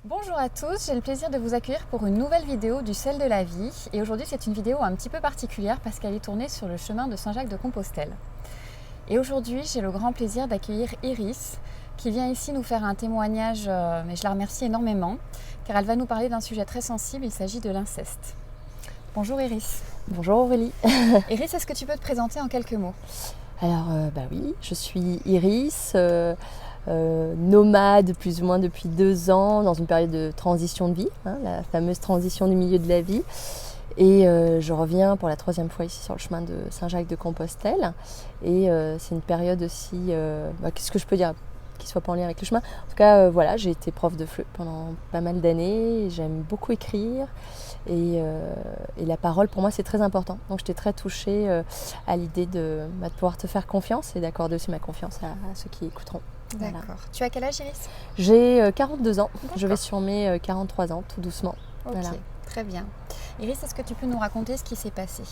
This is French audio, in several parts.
Bonjour à tous, j'ai le plaisir de vous accueillir pour une nouvelle vidéo du Sel de la Vie. Et aujourd'hui c'est une vidéo un petit peu particulière parce qu'elle est tournée sur le chemin de Saint-Jacques-de-Compostelle. Et aujourd'hui j'ai le grand plaisir d'accueillir Iris qui vient ici nous faire un témoignage, mais je la remercie énormément car elle va nous parler d'un sujet très sensible, il s'agit de l'inceste. Bonjour Iris. Bonjour Aurélie. Iris, est-ce que tu peux te présenter en quelques mots? Alors oui, je suis Iris, nomade plus ou moins depuis 2 ans dans une période de transition de vie, la fameuse transition du milieu de la vie. Et je reviens pour la 3e fois ici sur le chemin de Saint-Jacques-de-Compostelle. Et c'est une période aussi, qu'est-ce que je peux dire qui soit pas en lien avec le chemin. En tout cas, j'ai été prof de FLE pendant pas mal d'années. J'aime beaucoup écrire et la parole pour moi c'est très important. Donc j'étais très touchée à l'idée de pouvoir te faire confiance et d'accorder aussi ma confiance à ceux qui écouteront. D'accord. Voilà. Tu as quel âge Iris? J'ai 42 ans. D'accord. Je vais sur mes 43 ans tout doucement. Ok, voilà. Très bien. Iris, est-ce que tu peux nous raconter ce qui s'est passé?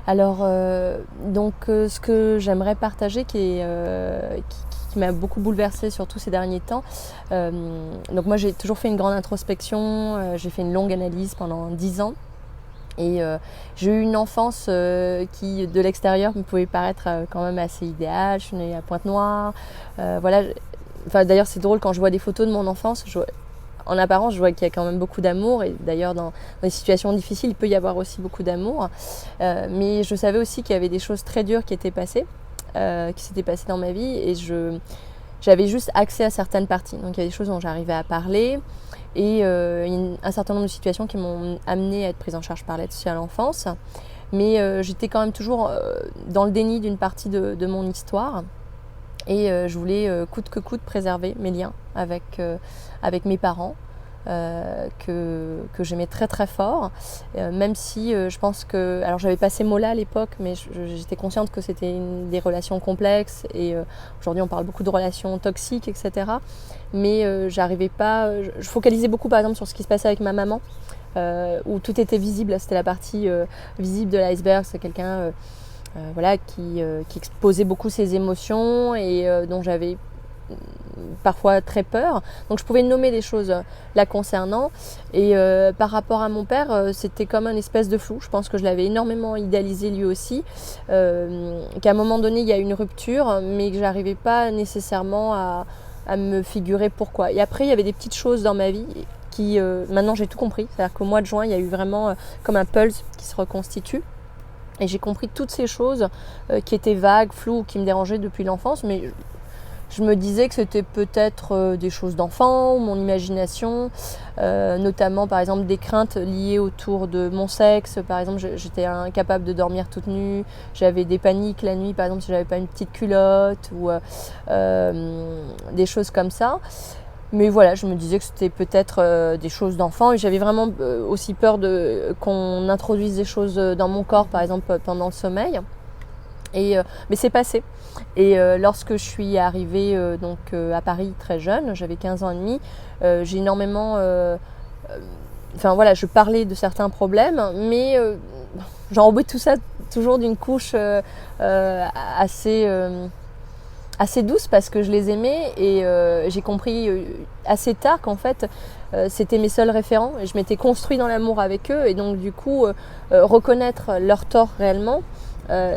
Alors, ce que j'aimerais partager qui m'a beaucoup bouleversée surtout ces derniers temps. Donc moi j'ai toujours fait une grande introspection, j'ai fait une longue analyse pendant 10 ans et j'ai eu une enfance qui de l'extérieur me pouvait paraître quand même assez idéale. Je suis née à Pointe-Noire, d'ailleurs c'est drôle quand je vois des photos de mon enfance, en apparence, je vois qu'il y a quand même beaucoup d'amour et d'ailleurs dans des situations difficiles, il peut y avoir aussi beaucoup d'amour. Mais je savais aussi qu'il y avait des choses très dures qui s'étaient passées dans ma vie et j'avais juste accès à certaines parties. Donc il y a des choses dont j'arrivais à parler et un certain nombre de situations qui m'ont amenée à être prise en charge par l'aide sociale à l'enfance. Mais j'étais quand même toujours dans le déni d'une partie de mon histoire. Et je voulais coûte que coûte préserver mes liens avec mes parents que j'aimais très très fort, même si je pense que, alors j'avais pas ces mots-là à l'époque, mais j'étais consciente que c'était des relations complexes et aujourd'hui on parle beaucoup de relations toxiques, etc. Mais j'arrivais pas, je focalisais beaucoup par exemple sur ce qui se passait avec ma maman, où tout était visible, c'était la partie visible de l'iceberg, c'est quelqu'un qui exposait beaucoup ses émotions et dont j'avais parfois très peur. Donc je pouvais nommer des choses la concernant. Et par rapport à mon père, c'était comme un espèce de flou. Je pense que je l'avais énormément idéalisé lui aussi. Qu'à un moment donné, il y a eu une rupture, mais que j'arrivais pas nécessairement à me figurer pourquoi. Et après, il y avait des petites choses dans ma vie qui, maintenant j'ai tout compris. C'est-à-dire qu'au mois de juin, il y a eu vraiment comme un pulse qui se reconstitue. Et j'ai compris toutes ces choses qui étaient vagues, floues, qui me dérangeaient depuis l'enfance, mais je me disais que c'était peut-être des choses d'enfant, ou mon imagination, notamment par exemple des craintes liées autour de mon sexe. Par exemple, j'étais incapable de dormir toute nue, j'avais des paniques la nuit, par exemple si j'avais pas une petite culotte, ou des choses comme ça. Mais voilà, je me disais que c'était peut-être des choses d'enfant et j'avais vraiment aussi peur qu'on introduise des choses dans mon corps, par exemple pendant le sommeil. Mais c'est passé. Et lorsque je suis arrivée à Paris très jeune, j'avais 15 ans et demi, j'ai énormément... je parlais de certains problèmes, mais j'enrobais tout ça toujours d'une couche assez douce parce que je les aimais et j'ai compris assez tard qu'en fait c'était mes seuls référents et je m'étais construit dans l'amour avec eux et donc du coup reconnaître leur tort réellement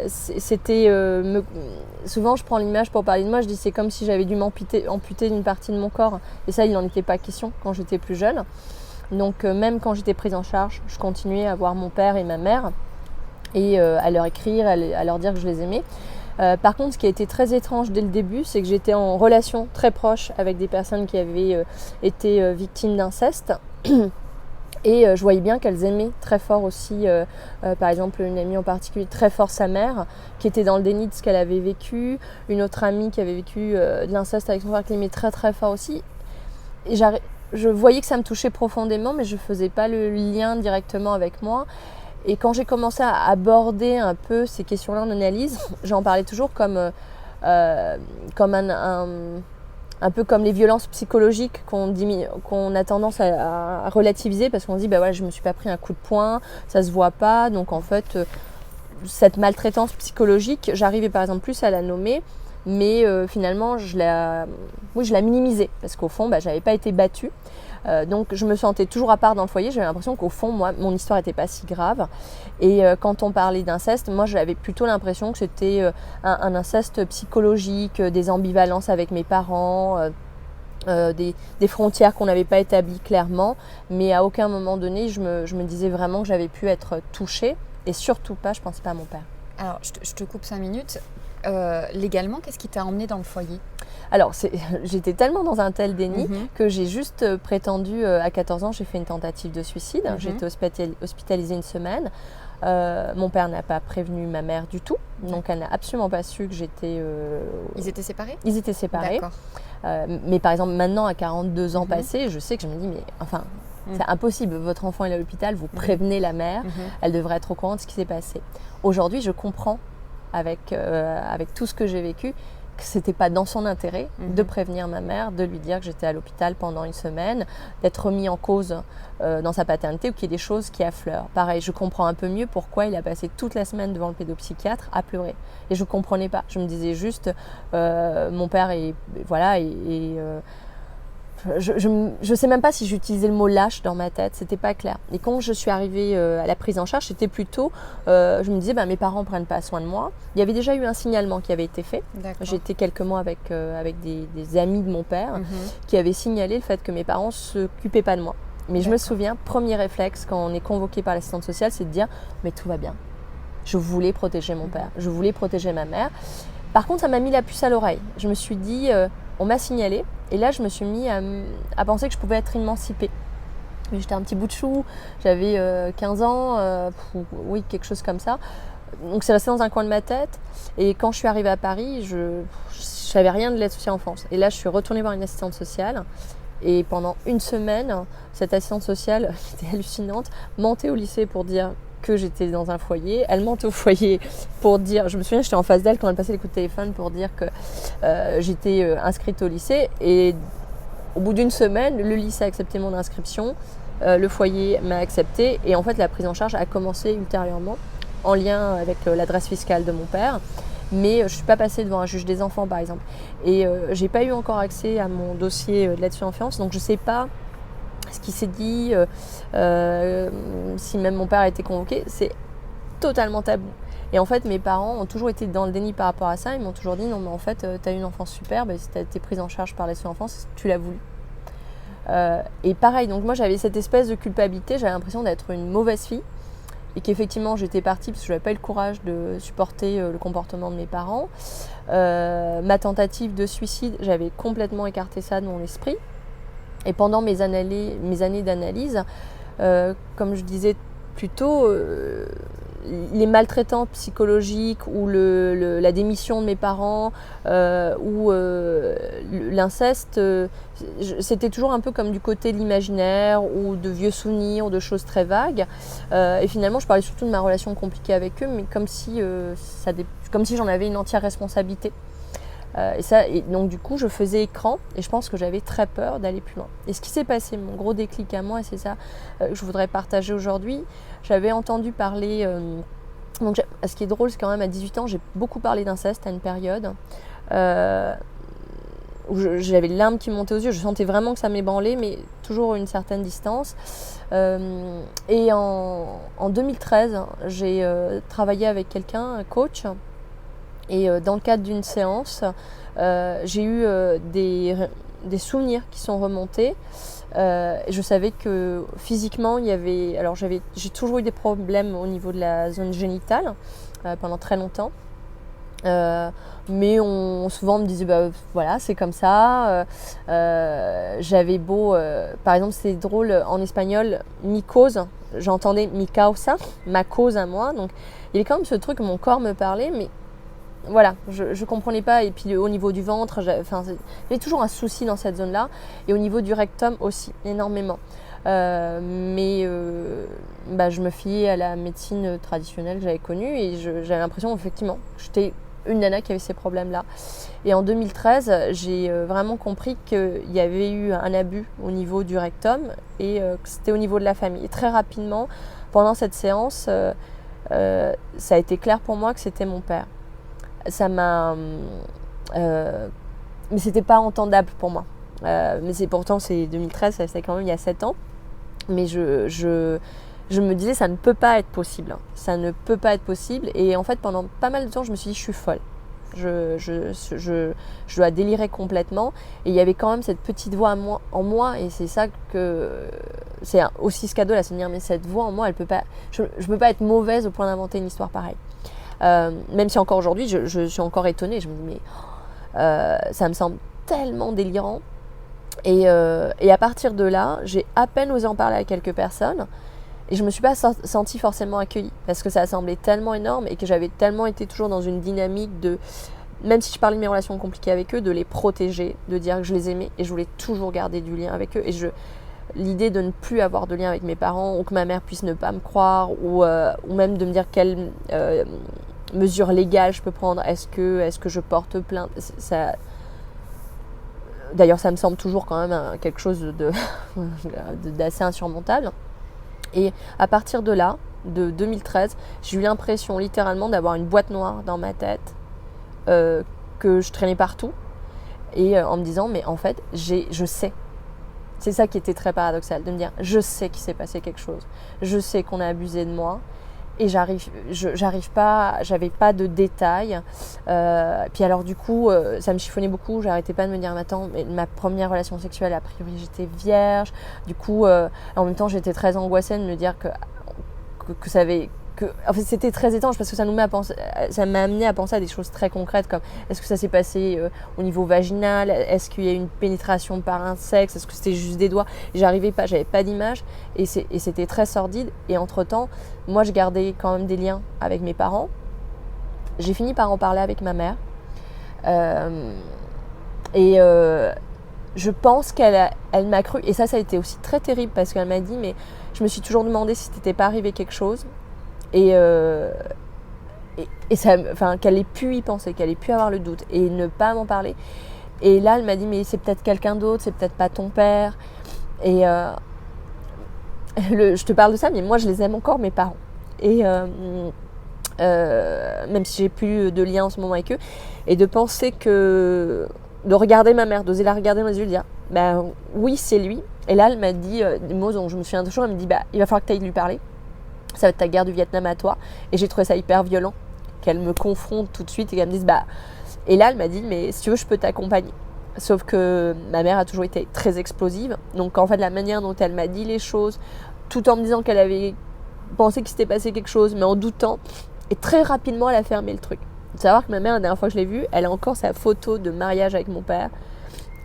c'était souvent je prends l'image pour parler de moi, je dis c'est comme si j'avais dû amputer d'une partie de mon corps et ça il n'en était pas question quand j'étais plus jeune. Donc même quand j'étais prise en charge, je continuais à voir mon père et ma mère et à leur écrire, à leur dire que je les aimais. Par contre, ce qui a été très étrange dès le début, c'est que j'étais en relation très proche avec des personnes qui avaient été victimes d'inceste. Et je voyais bien qu'elles aimaient très fort aussi, par exemple une amie en particulier, très fort sa mère, qui était dans le déni de ce qu'elle avait vécu, une autre amie qui avait vécu de l'inceste avec son frère, qui l'aimait très très fort aussi. Et je voyais que ça me touchait profondément, mais je ne faisais pas le lien directement avec moi. Et quand j'ai commencé à aborder un peu ces questions-là en analyse, j'en parlais toujours comme un peu comme les violences psychologiques qu'on a tendance à relativiser parce qu'on se dit je me suis pas pris un coup de poing, ça se voit pas. Donc en fait, cette maltraitance psychologique, j'arrivais par exemple plus à la nommer, mais finalement je la minimisais parce qu'au fond j'avais pas été battue. Donc je me sentais toujours à part dans le foyer, j'avais l'impression qu'au fond, moi, mon histoire n'était pas si grave. Et quand on parlait d'inceste, moi j'avais plutôt l'impression que c'était un inceste psychologique, des ambivalences avec mes parents, des frontières qu'on n'avait pas établies clairement. Mais à aucun moment donné, je me disais vraiment que j'avais pu être touchée. Et surtout pas, je ne pensais pas à mon père. Alors, je te coupe 5 minutes. Légalement, qu'est-ce qui t'a emmené dans le foyer? Alors, j'étais tellement dans un tel déni que j'ai juste prétendu, à 14 ans, j'ai fait une tentative de suicide. J'ai été hospitalisée une semaine. Mon père n'a pas prévenu ma mère du tout, donc elle n'a absolument pas su que j'étais... Ils étaient séparés? Ils étaient séparés. D'accord. Mais par exemple, maintenant, à 42 ans passés, je sais que je me dis, mais enfin, c'est impossible. Votre enfant est à l'hôpital, vous prévenez la mère, elle devrait être au courant de ce qui s'est passé. Aujourd'hui, je comprends, avec tout ce que j'ai vécu, que c'était pas dans son intérêt de prévenir ma mère, de lui dire que j'étais à l'hôpital pendant une semaine, d'être remis en cause dans sa paternité ou qu'il y ait des choses qui affleurent. Pareil, je comprends un peu mieux pourquoi il a passé toute la semaine devant le pédopsychiatre à pleurer. Et je comprenais pas. Je me disais juste, mon père est... Voilà, je sais même pas si j'utilisais le mot lâche dans ma tête, c'était pas clair. Et quand je suis arrivée à la prise en charge, c'était plutôt, je me disais, mes parents prennent pas soin de moi. Il y avait déjà eu un signalement qui avait été fait. J'étais quelques mois avec des amis de mon père qui avaient signalé le fait que mes parents s'occupaient pas de moi. Mais je me souviens, premier réflexe quand on est convoqué par l'assistante sociale, c'est de dire, mais tout va bien. Je voulais protéger mon père, je voulais protéger ma mère. Par contre, ça m'a mis la puce à l'oreille. Je me suis dit, on m'a signalé. Et là, je me suis mis à penser que je pouvais être émancipée. J'étais un petit bout de chou, j'avais 15 ans, oui, quelque chose comme ça. Donc c'est resté dans un coin de ma tête. Et quand je suis arrivée à Paris, je ne savais rien de l'aide sociale en France. Et là, je suis retournée voir une assistante sociale. Et pendant une semaine, cette assistante sociale, qui était hallucinante, mentait au lycée pour dire que j'étais dans un foyer. Elle mentait au foyer pour dire, je me souviens, j'étais en face d'elle quand elle passait les coups de téléphone pour dire que j'étais inscrite au lycée. Et au bout d'une semaine, le lycée a accepté mon inscription, le foyer m'a accepté et en fait la prise en charge a commencé ultérieurement en lien avec l'adresse fiscale de mon père. Mais je ne suis pas passée devant un juge des enfants par exemple. Et je n'ai pas eu encore accès à mon dossier de l'aide sur l'enfance, donc je ne sais pas ce qui s'est dit, si même mon père a été convoqué, c'est totalement tabou. Et en fait, mes parents ont toujours été dans le déni par rapport à ça. Ils m'ont toujours dit, non mais en fait, tu as eu une enfance superbe, si tu as été prise en charge par l'aide sur l'enfance, tu l'as voulu. Et pareil, donc moi j'avais cette espèce de culpabilité, j'avais l'impression d'être une mauvaise fille. Et qu'effectivement j'étais partie parce que je n'avais pas eu le courage de supporter le comportement de mes parents. Ma tentative de suicide, j'avais complètement écarté ça de mon esprit. Et pendant mes années d'analyse, comme je disais plus tôt, les maltraitants psychologiques ou la démission de mes parents ou l'inceste, c'était toujours un peu comme du côté de l'imaginaire ou de vieux souvenirs ou de choses très vagues. Et finalement, je parlais surtout de ma relation compliquée avec eux, mais comme si j'en avais une entière responsabilité. Et donc du coup je faisais écran et je pense que j'avais très peur d'aller plus loin. Et ce qui s'est passé, mon gros déclic à moi, et c'est ça que je voudrais partager aujourd'hui, j'avais entendu parler, donc ce qui est drôle, c'est quand même à 18 ans j'ai beaucoup parlé d'inceste à une période où j'avais les larmes qui montaient aux yeux, je sentais vraiment que ça m'ébranlait, mais toujours une certaine distance. Et en 2013 j'ai travaillé avec quelqu'un, un coach. Et dans le cadre d'une séance, j'ai eu des souvenirs qui sont remontés. Je savais que physiquement, il y avait... Alors j'ai toujours eu des problèmes au niveau de la zone génitale pendant très longtemps. Mais souvent on me disait, voilà, c'est comme ça. J'avais beau... par exemple, c'est drôle, en espagnol, mi cause, j'entendais mi causa, ma cause à moi. Donc il y avait quand même ce truc, mon corps me parlait, mais... Voilà, je comprenais pas. Et puis au niveau du ventre, il y avait toujours un souci dans cette zone-là. Et au niveau du rectum aussi, énormément. Mais je me fiais à la médecine traditionnelle que j'avais connue. Et j'avais l'impression, effectivement, que j'étais une nana qui avait ces problèmes-là. Et en 2013, j'ai vraiment compris qu'il y avait eu un abus au niveau du rectum. Et que c'était au niveau de la famille. Et très rapidement, pendant cette séance, ça a été clair pour moi que c'était mon père. Ça m'a... mais c'était pas entendable pour moi. Mais c'est 2013, c'est quand même il y a 7 ans. Mais je me disais, ça ne peut pas être possible. Ça ne peut pas être possible. Et en fait, pendant pas mal de temps, je me suis dit, je suis folle. Je dois délirer complètement. Et il y avait quand même cette petite voix en moi. Et c'est ça que... C'est aussi ce cadeau là, c'est de dire, mais cette voix en moi, elle peut pas... Je ne peux pas être mauvaise au point d'inventer une histoire pareille. Même si encore aujourd'hui, je suis encore étonnée. Je me dis, mais ça me semble tellement délirant. Et à partir de là, j'ai à peine osé en parler à quelques personnes et je ne me suis pas sentie forcément accueillie parce que ça a semblé tellement énorme et que j'avais tellement été toujours dans une dynamique de, même si je parlais de mes relations compliquées avec eux, de les protéger, de dire que je les aimais et je voulais toujours garder du lien avec eux. Et l'idée de ne plus avoir de lien avec mes parents ou que ma mère puisse ne pas me croire ou même de me dire quelles mesures légales je peux prendre, est-ce que je porte plainte, ça... D'ailleurs, ça me semble toujours quand même quelque chose d'assez insurmontable. Et à partir de là, de 2013, j'ai eu l'impression littéralement d'avoir une boîte noire dans ma tête que je traînais partout. Et en me disant, mais en fait, je sais. C'est ça qui était très paradoxal, de me dire, je sais qu'il s'est passé quelque chose. Je sais qu'on a abusé de moi. Et j'arrive pas, j'avais pas de détails. Puis alors du coup, ça me chiffonnait beaucoup. J'arrêtais pas de me dire, mais attends, mais ma première relation sexuelle, a priori, j'étais vierge. Du coup, en même temps, j'étais très angoissée de me dire que ça avait... En fait, c'était très étrange parce que ça m'a amené à penser à des choses très concrètes comme est-ce que ça s'est passé au niveau vaginal, est-ce qu'il y a eu une pénétration par un sexe, est-ce que c'était juste des doigts. J'arrivais pas, j'avais pas d'image et c'était très sordide. Et entre-temps, moi je gardais quand même des liens avec mes parents. J'ai fini par en parler avec ma mère je pense qu'elle m'a cru. Et ça a été aussi très terrible parce qu'elle m'a dit, mais je me suis toujours demandé si t'étais pas arrivé quelque chose. Et ça, enfin, qu'elle ait pu y penser, qu'elle ait pu avoir le doute et ne pas m'en parler. Et là, elle m'a dit, mais c'est peut-être quelqu'un d'autre, c'est peut-être pas ton père. Et je te parle de ça, mais moi, je les aime encore, mes parents. Et même si j'ai plus de lien en ce moment avec eux, et de penser que... de regarder ma mère, d'oser la regarder dans les yeux et de dire, bah oui, c'est lui. Et là, elle m'a dit des mots dont je me souviens toujours, elle me dit, bah il va falloir que tu ailles lui parler. Ça va être ta guerre du Vietnam à toi. Et j'ai trouvé ça hyper violent qu'elle me confronte tout de suite et qu'elle me dise bah... Et là elle m'a dit mais si tu veux je peux t'accompagner. Sauf que ma mère a toujours été très explosive. Donc en fait la manière dont elle m'a dit les choses, tout en me disant qu'elle avait pensé qu'il s'était passé quelque chose, mais en doutant, et très rapidement elle a fermé le truc. Il faut savoir que ma mère, la dernière fois que je l'ai vue, elle a encore sa photo de mariage avec mon père.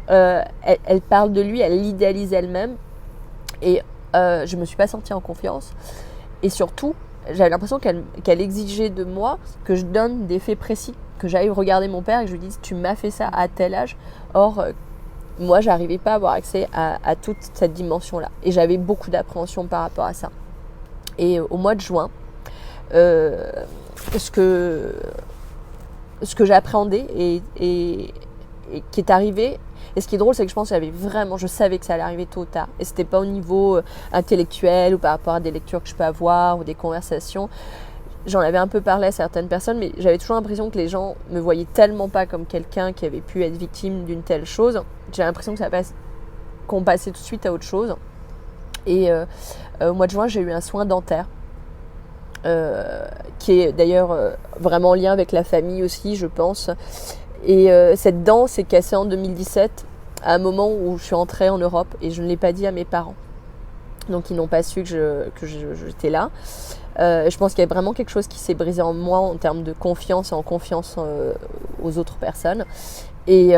Elle parle de lui, elle l'idéalise elle-même. Et je me suis pas sentie en confiance. Et surtout, j'avais l'impression qu'elle exigeait de moi que je donne des faits précis, que j'aille regarder mon père et que je lui dise « tu m'as fait ça à tel âge ». Or, moi, j'arrivais pas à avoir accès à toute cette dimension-là. Et j'avais beaucoup d'appréhension par rapport à ça. Et au mois de juin, ce que j'ai appréhendé et qui est arrivé... Et ce qui est drôle, c'est que je pense que je savais que ça allait arriver tôt ou tard. Et c'était pas au niveau intellectuel ou par rapport à des lectures que je peux avoir ou des conversations. J'en avais un peu parlé à certaines personnes, mais j'avais toujours l'impression que les gens me voyaient tellement pas comme quelqu'un qui avait pu être victime d'une telle chose. J'avais l'impression qu'on passait tout de suite à autre chose. Et au mois de juin, j'ai eu un soin dentaire. Qui est d'ailleurs vraiment en lien avec la famille aussi, je pense. Et cette dent s'est cassée en 2017, à un moment où je suis entrée en Europe et je ne l'ai pas dit à mes parents. Donc ils n'ont pas su que j'étais là. Je pense qu'il y a vraiment quelque chose qui s'est brisé en moi en termes de confiance et en confiance aux autres personnes. Et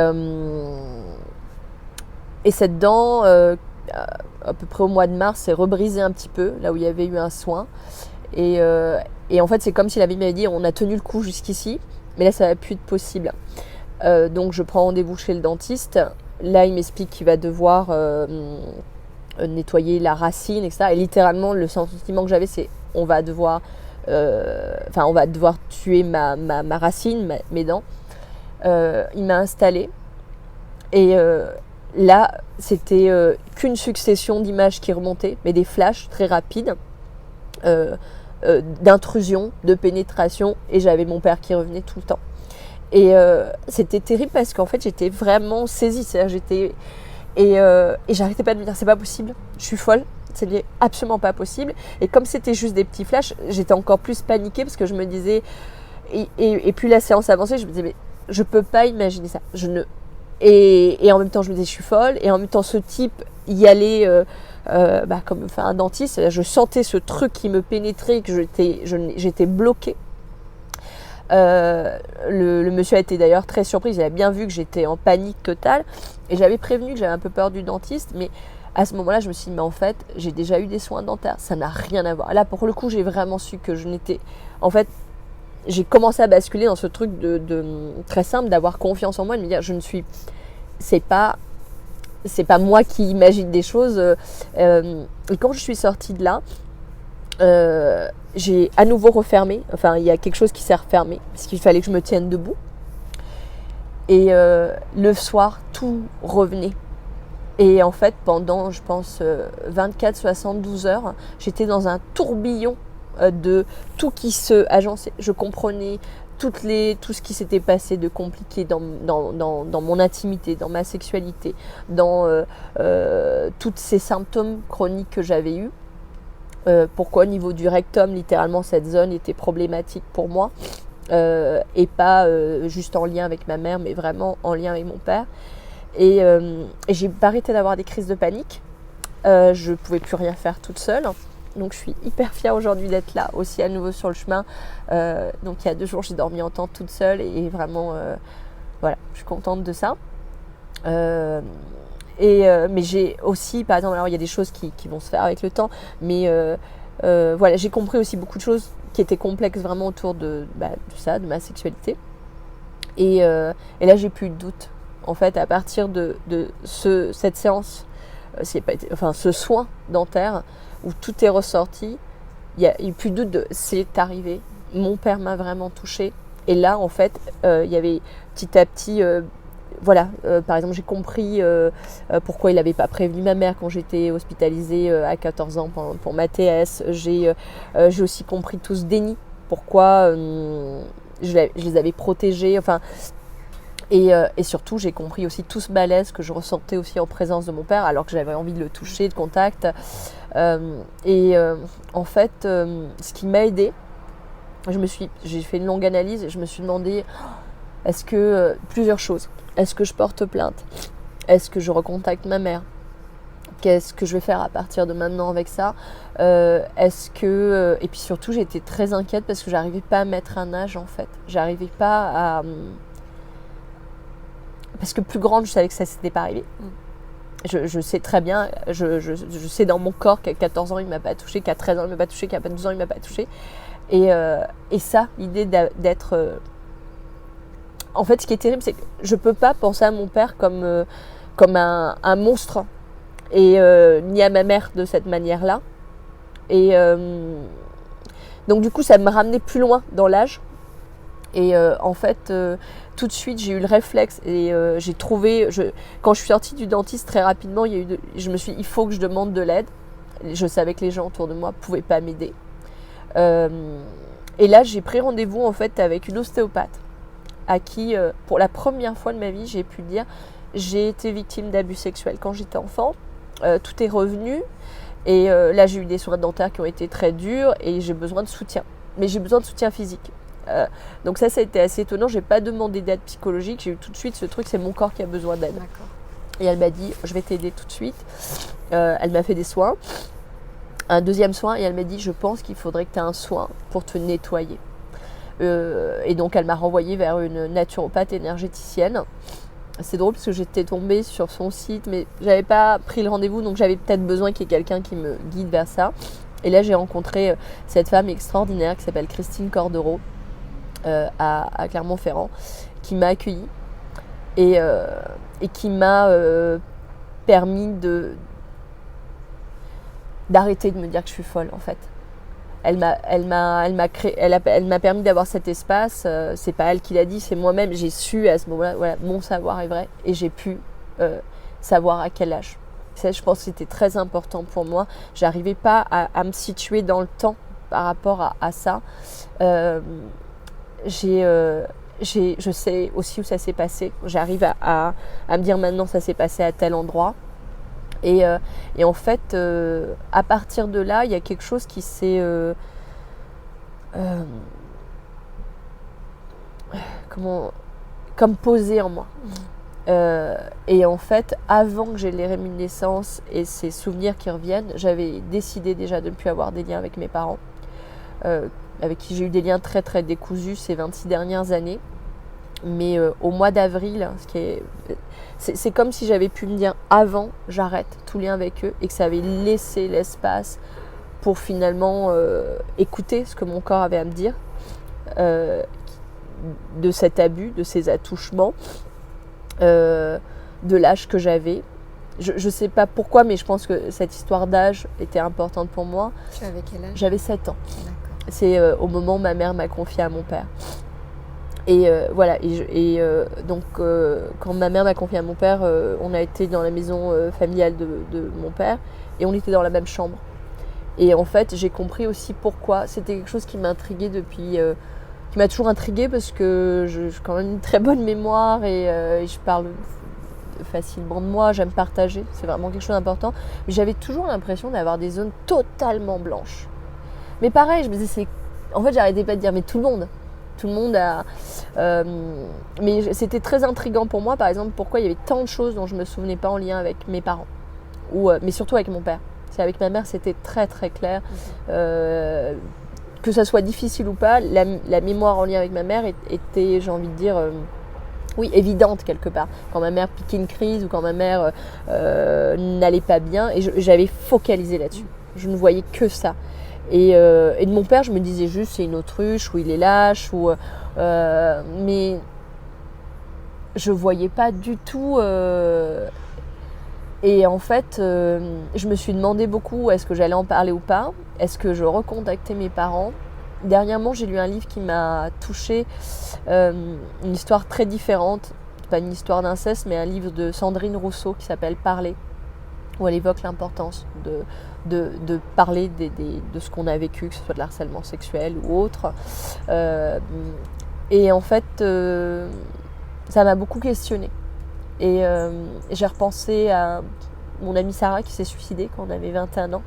cette dent, à peu près au mois de mars, s'est rebrisée un petit peu, là où il y avait eu un soin. Et en fait, c'est comme si la vie m'avait dit, on a tenu le coup jusqu'ici, mais là, ça va plus être possible. Donc je prends rendez-vous chez le dentiste. Là il m'explique qu'il va devoir nettoyer la racine, etc. Et littéralement le sentiment que j'avais c'est on va devoir tuer ma racine, mes dents. Il m'a installée et là c'était qu'une succession d'images qui remontaient, mais des flashs très rapides d'intrusion, de pénétration, et j'avais mon père qui revenait tout le temps. Et c'était terrible parce qu'en fait j'étais vraiment saisie, c'est-à-dire Et j'arrêtais pas de me dire, c'est pas possible, je suis folle, c'est absolument pas possible. Et comme c'était juste des petits flashs, j'étais encore plus paniquée parce que je me disais, et puis la séance avançait, je me disais, mais je peux pas imaginer ça. Et en même temps, je me disais, je suis folle. Et en même temps, ce type y allait comme un dentiste. Je sentais ce truc qui me pénétrait, que j'étais bloquée. Le monsieur a été d'ailleurs très surpris. Il a bien vu que j'étais en panique totale. Et j'avais prévenu que j'avais un peu peur du dentiste. Mais à ce moment-là, je me suis dit, mais en fait, j'ai déjà eu des soins dentaires. Ça n'a rien à voir. Là, pour le coup, j'ai vraiment su que je n'étais... En fait, j'ai commencé à basculer dans ce truc de très simple, d'avoir confiance en moi, de me dire, c'est pas moi qui imagine des choses. Et quand je suis sortie de là, j'ai à nouveau refermé. Enfin, il y a quelque chose qui s'est refermé parce qu'il fallait que je me tienne debout. Et le soir, tout revenait. Et en fait, pendant, je pense, 24-72 heures, j'étais dans un tourbillon de tout qui se agençait. Je comprenais tout ce qui s'était passé de compliqué dans mon intimité, dans ma sexualité, dans tous ces symptômes chroniques que j'avais eus. Pourquoi au niveau du rectum, littéralement, cette zone était problématique pour moi. Et pas juste en lien avec ma mère, mais vraiment en lien avec mon père. Et j'ai pas arrêté d'avoir des crises de panique. Je ne pouvais plus rien faire toute seule. Donc je suis hyper fière aujourd'hui d'être là, aussi à nouveau sur le chemin. Donc il y a 2 jours, j'ai dormi en tente toute seule et vraiment, voilà, je suis contente de ça. Mais j'ai aussi, par exemple, alors il y a des choses qui vont se faire avec le temps, mais voilà, j'ai compris aussi beaucoup de choses qui étaient complexes vraiment autour de ça, de ma sexualité. Et là, j'ai plus de doute. En fait, à partir de cette séance, ce soin dentaire, où tout est ressorti, il n'y a eu plus de doute de c'est arrivé. Mon père m'a vraiment touchée. Et là, en fait, il y avait petit à petit, par exemple, j'ai compris pourquoi il n'avait pas prévenu ma mère quand j'étais hospitalisée à 14 ans pour ma TS. J'ai aussi compris tout ce déni, pourquoi je les avais protégés. Enfin, et surtout, j'ai compris aussi tout ce malaise que je ressentais aussi en présence de mon père, alors que j'avais envie de le toucher, de contact. En fait, ce qui m'a aidée, j'ai fait une longue analyse et je me suis demandé, est-ce que plusieurs choses. Est-ce que je porte plainte? Est-ce que je recontacte ma mère? Qu'est-ce que je vais faire à partir de maintenant avec ça? Et puis surtout, j'étais très inquiète parce que j'arrivais pas à mettre un âge en fait. J'arrivais pas à... Parce que plus grande, je savais que ça s'était pas arrivé. Je sais très bien, je sais dans mon corps qu'à 14 ans, il ne m'a pas touché, qu'à 13 ans, il ne m'a pas touché, qu'à 12 ans, il ne m'a pas touché. Et ça, l'idée d'être... En fait, ce qui est terrible, c'est que je ne peux pas penser à mon père comme un monstre, et ni à ma mère de cette manière-là. Et donc, du coup, ça me ramenait plus loin dans l'âge. Et en fait, tout de suite, j'ai eu le réflexe et j'ai trouvé... Quand je suis sortie du dentiste, très rapidement, je me suis dit, il faut que je demande de l'aide. Je savais que les gens autour de moi ne pouvaient pas m'aider. Et là, j'ai pris rendez-vous en fait avec une ostéopathe à qui, pour la première fois de ma vie, j'ai pu dire, j'ai été victime d'abus sexuels quand j'étais enfant. Tout est revenu. Et là, j'ai eu des soins dentaires qui ont été très durs et j'ai besoin de soutien. Mais j'ai besoin de soutien physique. Donc ça a été assez étonnant. J'ai pas demandé d'aide psychologique. J'ai eu tout de suite ce truc, c'est mon corps qui a besoin d'aide. D'accord. Et elle m'a dit, je vais t'aider tout de suite. Elle m'a fait des soins. Un deuxième soin et elle m'a dit, je pense qu'il faudrait que tu aies un soin pour te nettoyer. Et donc elle m'a renvoyée vers une naturopathe énergéticienne. C'est drôle parce que j'étais tombée sur son site, mais j'avais pas pris le rendez-vous, donc j'avais peut-être besoin qu'il y ait quelqu'un qui me guide vers ça. Et là, j'ai rencontré cette femme extraordinaire qui s'appelle Christine Cordereau à Clermont-Ferrand, qui m'a accueillie et qui m'a permis d'arrêter de me dire que je suis folle en fait. Elle m'a permis d'avoir cet espace. C'est pas elle qui l'a dit, c'est moi-même. J'ai su à ce moment-là, voilà, mon savoir est vrai et j'ai pu savoir à quel âge. Ça, je pense que c'était très important pour moi. J'arrivais pas à me situer dans le temps par rapport à ça. Je sais aussi où ça s'est passé. J'arrive à me dire maintenant ça s'est passé à tel endroit. Et en fait, à partir de là, il y a quelque chose qui s'est comme posé en moi. Et en fait, avant que j'ai les réminiscences et ces souvenirs qui reviennent, j'avais décidé déjà de ne plus avoir des liens avec mes parents, avec qui j'ai eu des liens très très décousus ces 26 dernières années. Mais au mois d'avril, c'est comme si j'avais pu me dire avant, j'arrête tout lien avec eux, et que ça avait laissé l'espace pour finalement écouter ce que mon corps avait à me dire de cet abus, de ces attouchements, de l'âge que j'avais. Je ne sais pas pourquoi, mais je pense que cette histoire d'âge était importante pour moi. Tu avais quel âge? J'avais 7 ans. D'accord. C'est au moment où ma mère m'a confiée à mon père. Et voilà, donc quand ma mère m'a confiée à mon père, on a été dans la maison familiale de mon père et on était dans la même chambre. Et en fait, j'ai compris aussi pourquoi. C'était quelque chose qui m'intriguait depuis, qui m'a toujours intriguée parce que j'ai quand même une très bonne mémoire et je parle facilement de moi, j'aime partager, c'est vraiment quelque chose d'important. Mais j'avais toujours l'impression d'avoir des zones totalement blanches. Mais pareil, je me disais, en fait, j'arrêtais pas de dire, mais tout le monde a... mais c'était très intriguant pour moi, par exemple, pourquoi il y avait tant de choses dont je ne me souvenais pas en lien avec mes parents, mais surtout avec mon père. Avec ma mère, c'était très très clair. Que ça soit difficile ou pas, la mémoire en lien avec ma mère était, j'ai envie de dire, oui, évidente quelque part. Quand ma mère piquait une crise ou quand ma mère n'allait pas bien, et j'avais focalisé là-dessus. Je ne voyais que ça. Et de mon père, je me disais juste, c'est une autruche, ou il est lâche, mais je ne voyais pas du tout... Et en fait, je me suis demandé beaucoup, est-ce que j'allais en parler ou pas? Est-ce que je recontactais mes parents? Dernièrement, j'ai lu un livre qui m'a touchée, une histoire très différente, pas une histoire d'inceste, mais un livre de Sandrine Rousseau qui s'appelle « Parler », où elle évoque l'importance de parler de ce qu'on a vécu, que ce soit de l'harcèlement sexuel ou autre. Et en fait, ça m'a beaucoup questionnée. Et j'ai repensé à mon amie Sarah qui s'est suicidée quand on avait 21 ans.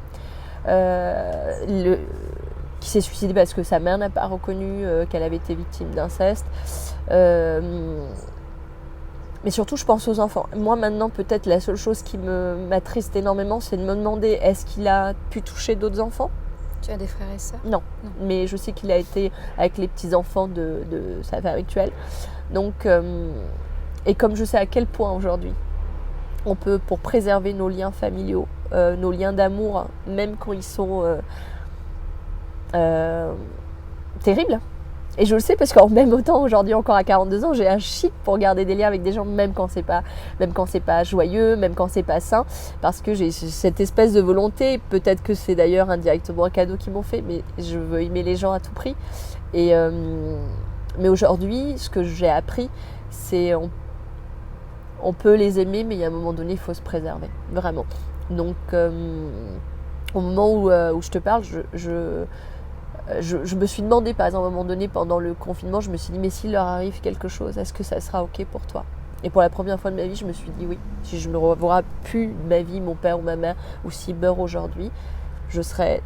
Qui s'est suicidée parce que sa mère n'a pas reconnu qu'elle avait été victime d'inceste. Mais surtout, je pense aux enfants. Moi, maintenant, peut-être la seule chose qui m'attriste énormément, c'est de me demander est-ce qu'il a pu toucher d'autres enfants ? Tu as des frères et sœurs ? Non, mais je sais qu'il a été avec les petits-enfants de sa femme actuelle. Donc, et comme je sais à quel point aujourd'hui, on peut, pour préserver nos liens familiaux, nos liens d'amour, même quand ils sont terribles. Et je le sais parce qu'en même temps, aujourd'hui, encore à 42 ans, j'ai un chic pour garder des liens avec des gens, même quand c'est pas joyeux, même quand c'est pas sain, parce que j'ai cette espèce de volonté. Peut-être que c'est d'ailleurs indirectement un cadeau qu'ils m'ont fait, mais je veux aimer les gens à tout prix. Et mais aujourd'hui, ce que j'ai appris, c'est on peut les aimer, mais il y a un moment donné, il faut se préserver, vraiment. Donc, au moment où je te parle, je me suis demandé, par exemple, à un moment donné, pendant le confinement, je me suis dit, mais s'il leur arrive quelque chose, est-ce que ça sera OK pour toi ? Et pour la première fois de ma vie, je me suis dit oui. Si je ne revois plus de ma vie, mon père ou ma mère, ou s'ils meurent aujourd'hui, je serais...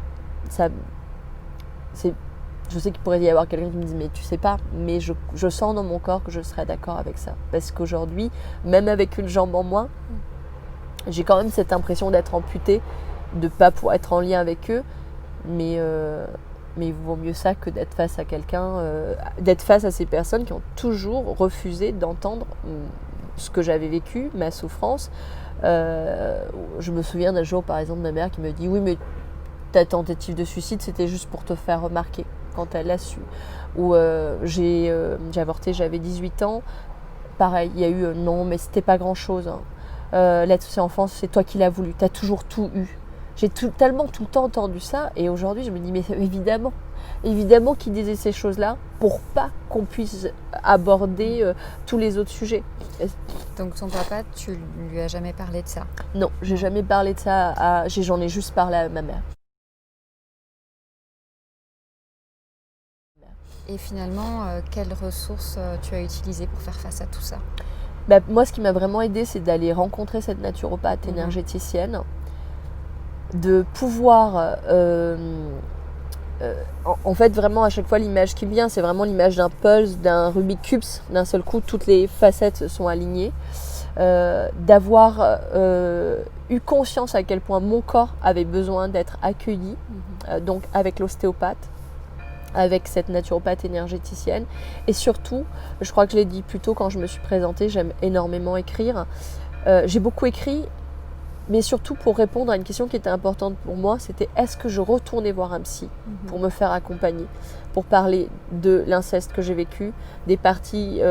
Je sais qu'il pourrait y avoir quelqu'un qui me dit, mais tu sais pas, mais je sens dans mon corps que je serais d'accord avec ça. Parce qu'aujourd'hui, même avec une jambe en moins, j'ai quand même cette impression d'être amputée, de ne pas pouvoir être en lien avec eux, mais il vaut mieux ça que d'être face à quelqu'un, d'être face à ces personnes qui ont toujours refusé d'entendre ce que j'avais vécu, ma souffrance. Je me souviens d'un jour, par exemple, ma mère qui me dit « Oui, mais ta tentative de suicide, c'était juste pour te faire remarquer » quand elle l'a su. Ou j'ai avorté, j'avais 18 ans. Pareil, il y a eu « Non, mais c'était pas grand-chose. Hein. L'aide sociale à l'enfance, c'est toi qui l'as voulu. Tu as toujours tout eu. » J'ai tellement tout le temps entendu ça, et aujourd'hui je me dis mais évidemment qu'ils disaient ces choses-là pour pas qu'on puisse aborder tous les autres sujets. Donc ton papa, tu lui as jamais parlé de ça ? Non, j'ai jamais parlé de ça, j'en ai juste parlé à ma mère. Et finalement, quelles ressources tu as utilisées pour faire face à tout ça ? Moi, ce qui m'a vraiment aidée, c'est d'aller rencontrer cette naturopathe énergéticienne, de pouvoir... en fait, vraiment, à chaque fois, l'image qui me vient, c'est vraiment l'image d'un puzzle, d'un Rubik's Cube. D'un seul coup, toutes les facettes sont alignées. D'avoir eu conscience à quel point mon corps avait besoin d'être accueilli, donc avec l'ostéopathe, avec cette naturopathe énergéticienne. Et surtout, je crois que je l'ai dit plus tôt quand je me suis présentée, j'aime énormément écrire. J'ai beaucoup écrit, mais surtout pour répondre à une question qui était importante pour moi, c'était est-ce que je retournais voir un psy pour me faire accompagner, pour parler de l'inceste que j'ai vécu, des parties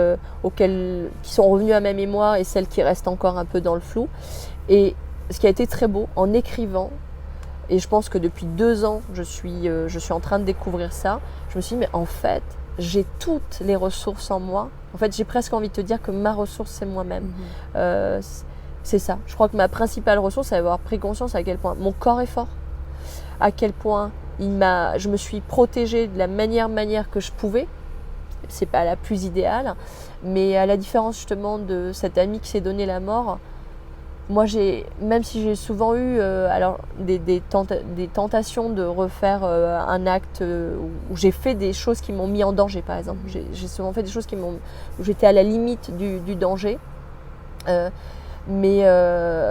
qui sont revenues à ma mémoire et celles qui restent encore un peu dans le flou. Et ce qui a été très beau, en écrivant, et je pense que depuis 2 ans, je suis en train de découvrir ça, je me suis dit, mais en fait, j'ai toutes les ressources en moi. En fait, j'ai presque envie de te dire que ma ressource, c'est moi-même. C'est ça. Je crois que ma principale ressource, c'est d'avoir pris conscience à quel point mon corps est fort, à quel point je me suis protégée de la manière que je pouvais. C'est pas la plus idéale, mais à la différence justement de cette amie qui s'est donné la mort, moi même si j'ai souvent eu des tentations de refaire un acte où j'ai fait des choses qui m'ont mis en danger, par exemple. J'ai souvent fait des choses où j'étais à la limite du danger. Mais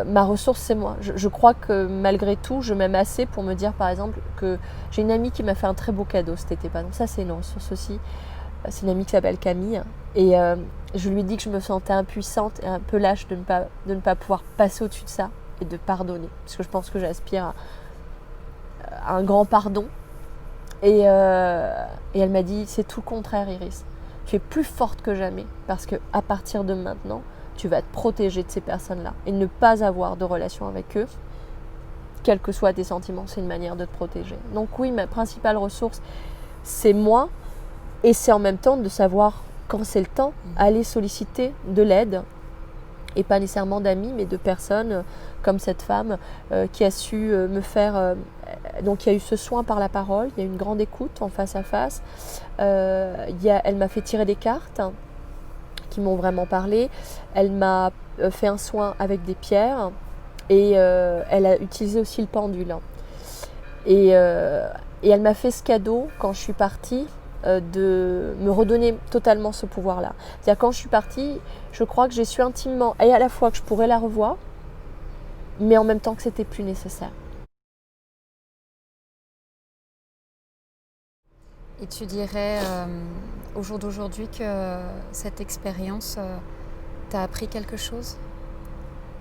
ma ressource, c'est moi. Je crois que malgré tout, je m'aime assez pour me dire, par exemple, que j'ai une amie qui m'a fait un très beau cadeau cet été. Donc ça, c'est une ressource aussi. C'est une amie qui s'appelle Camille. Et je lui ai dit que je me sentais impuissante et un peu lâche de ne pas pouvoir passer au-dessus de ça et de pardonner. Parce que je pense que j'aspire à un grand pardon. Et elle m'a dit, c'est tout le contraire, Iris. Tu es plus forte que jamais. Parce qu'à partir de maintenant, tu vas te protéger de ces personnes-là et ne pas avoir de relation avec eux, quels que soient tes sentiments, c'est une manière de te protéger. Donc oui, ma principale ressource, c'est moi, et c'est en même temps de savoir, quand c'est le temps, aller solliciter de l'aide, et pas nécessairement d'amis, mais de personnes comme cette femme qui a su me faire... donc il y a eu ce soin par la parole, il y a eu une grande écoute en face à face, elle m'a fait tirer des cartes, qui m'ont vraiment parlé. Elle m'a fait un soin avec des pierres et elle a utilisé aussi le pendule. Et elle m'a fait ce cadeau quand je suis partie de me redonner totalement ce pouvoir-là. C'est-à-dire quand je suis partie, je crois que j'ai su intimement, et à la fois que je pourrais la revoir, mais en même temps que c'était plus nécessaire. Et tu dirais au jour d'aujourd'hui que cette expérience t'a appris quelque chose ?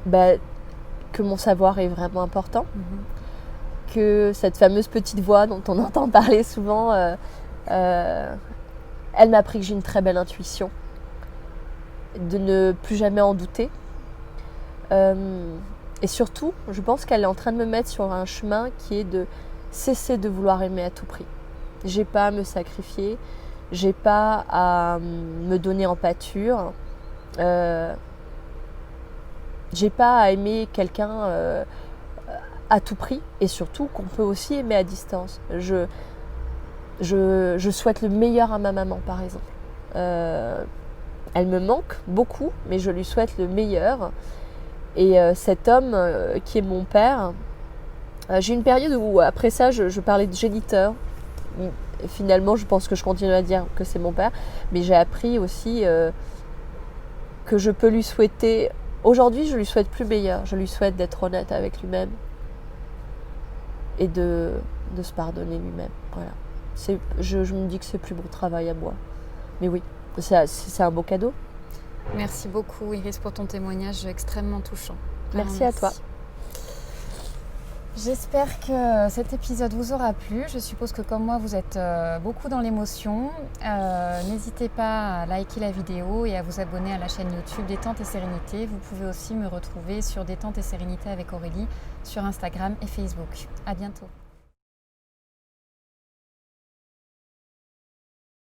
Que mon savoir est vraiment important, que cette fameuse petite voix dont on entend parler souvent, elle m'a appris que j'ai une très belle intuition, de ne plus jamais en douter. Et surtout, je pense qu'elle est en train de me mettre sur un chemin qui est de cesser de vouloir aimer à tout prix. J'ai pas à me sacrifier, j'ai pas à me donner en pâture, j'ai pas à aimer quelqu'un à tout prix, et surtout qu'on peut aussi aimer à distance. Je souhaite le meilleur à ma maman, par exemple. Elle me manque beaucoup, mais je lui souhaite le meilleur. Et cet homme qui est mon père, j'ai eu une période où après ça je parlais de géniteur. Finalement, je pense que je continue à dire que c'est mon père, mais j'ai appris aussi que je peux lui souhaiter... Aujourd'hui, je lui souhaite plus meilleur. Je lui souhaite d'être honnête avec lui-même et de se pardonner lui-même. Voilà. Je me dis que c'est plus mon travail à moi. Mais oui, c'est un beau cadeau. Merci beaucoup, Iris, pour ton témoignage extrêmement touchant. Merci à toi. J'espère que cet épisode vous aura plu. Je suppose que comme moi, vous êtes beaucoup dans l'émotion. N'hésitez pas à liker la vidéo et à vous abonner à la chaîne YouTube Détente et Sérénité. Vous pouvez aussi me retrouver sur Détente et Sérénité avec Aurélie sur Instagram et Facebook. À bientôt.